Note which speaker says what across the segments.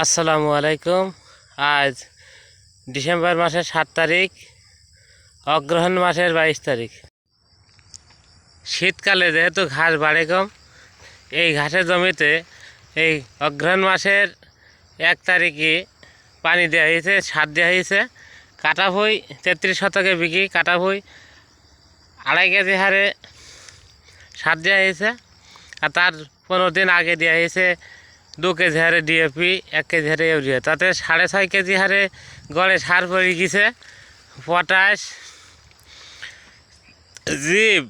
Speaker 1: আসসালামু আলাইকুম। আজ ডিসেম্বর মাসের 7 তারিখ, অগ্রহায়ণ মাসের 22 তারিখ। শীতকালে যেহেতু ঘাস বাড়ে কম, এই ঘাসের জমিতে এই অগ্রহায়ণ মাসের 1 তারিখে পানি দেওয়া হয়েছে, সার দেওয়া হয়েছে। কাটা ভুঁই 33 শতকে বিঘি কাটা ভুঁই 2.5 কেজি হারে সার দেওয়া হয়েছে। আর তার 15 দিন আগে দেওয়া হয়েছে 2 কেজি হারে ডিএপি, 1 কেজি হারে ইউরিয়া। তাতে 6.5 কেজি হারে গড়ে সার পড়ে গেছে, পটাশ, জিপ,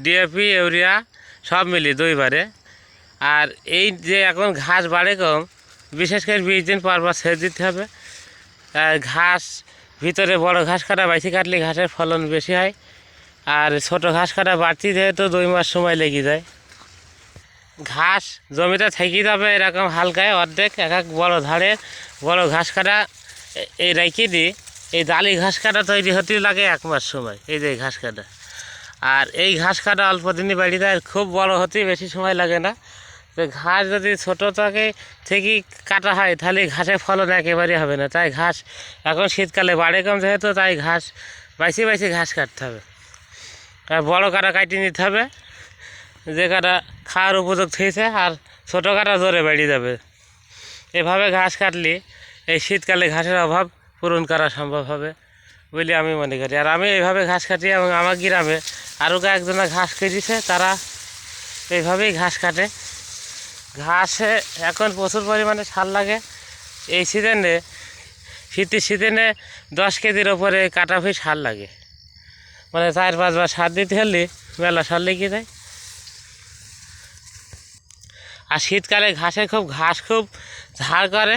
Speaker 1: ডিএপি, ইউরিয়া সব মিলিয়ে 2 বারে। আর এই যে এখন ঘাস বাড়ে কম, বিশেষ করে 20 দিন পর পর সেচ দিতে হবে। ঘাস ভিতরে বড় ঘাস কাটা বেশি কাটলে ঘাসের ফলন বেশি হয়, আর ছোট ঘাস কাটা বাড়তি যেহেতু 2 মাস সময় লেগে যায়। ঘাস জমিতে থেকে যাবে এরকম হালকায় অর্ধেক, এক বড় ধারে বড় ঘাস কাটা এই রেখে দিই। এই জালি ঘাস কাটা তৈরি হতে লাগে 1 মাস সময়, এই যে ঘাস কাটা। আর এই ঘাস কাটা অল্প দিনই বাড়ি যায়, খুব বড় হতে বেশি সময় লাগে না। তো ঘাস যদি ছোটো থেকে কাটা হয় তাহলে ঘাসের ফলন একেবারেই হবে না। তাই ঘাস এখন শীতকালে বাড়ে কম যেহেতু, তাই ঘাস বাইসি ঘাস কাটতে হবে। আর বড় কাটা কাটিয়ে নিতে হবে, যে কাটা খাওয়ার উপযুক্ত হয়েছে, আর ছোটো কাটা জোরে বেড়ে যাবে। এভাবে ঘাস কাটলে এই শীতকালে ঘাসের অভাব পূরণ করা সম্ভব হবে বলে আমি মনে করি। আর আমি এইভাবে ঘাস কাটি, এবং আমার গ্রামে আরও কয়েকজনা ঘাস কেটেছে, তারা এইভাবেই ঘাস কাটে। ঘাসে এখন প্রচুর পরিমাণে সার লাগে। এই সিজনে, শীতের সিজনে 10 কেজির ওপরে কাটা ভুঁই সার লাগে, মানে 4-5 বার সার দিতে হলে মেলা সার লেগে যায়। আর শীতকালে ঘাস খুব ঝাড় করে,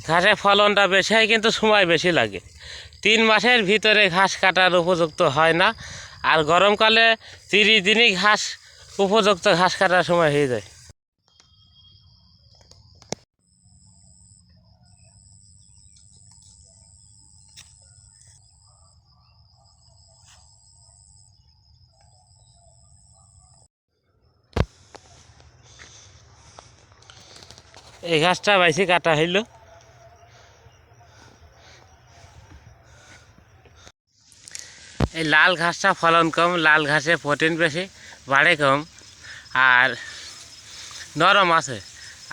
Speaker 1: ঘাসের ফলনটা বেশি হয়, কিন্তু সময় বেশি লাগে। 3 মাসের ভিতরে ঘাস কাটার উপযুক্ত হয় না। আর গরমকালে 30 দিনই উপযুক্ত ঘাস কাটার সময় হয়ে যায়। এই ঘাসটা বেশি কাটা হইল। এই লাল ঘাসটা ফলন কম, লাল ঘাসে প্রোটিন বেশি, বাড়ে কম, আর নরম আছে।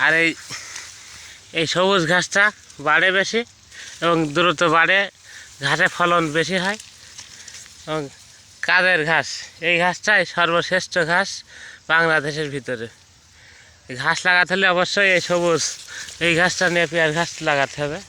Speaker 1: আর এই সবুজ ঘাসটা বাড়ে বেশি এবং দ্রুত বাড়ে, ঘাসে ফলন বেশি হয়। এবং কাজের ঘাস, এই ঘাসটাই সর্বশ্রেষ্ঠ ঘাস বাংলাদেশের ভিতরে। ঘাস লাগাতে হলে অবশ্যই এই সবুজ এই ঘাসটা, নেপিয়ার ঘাস লাগাতে হবে।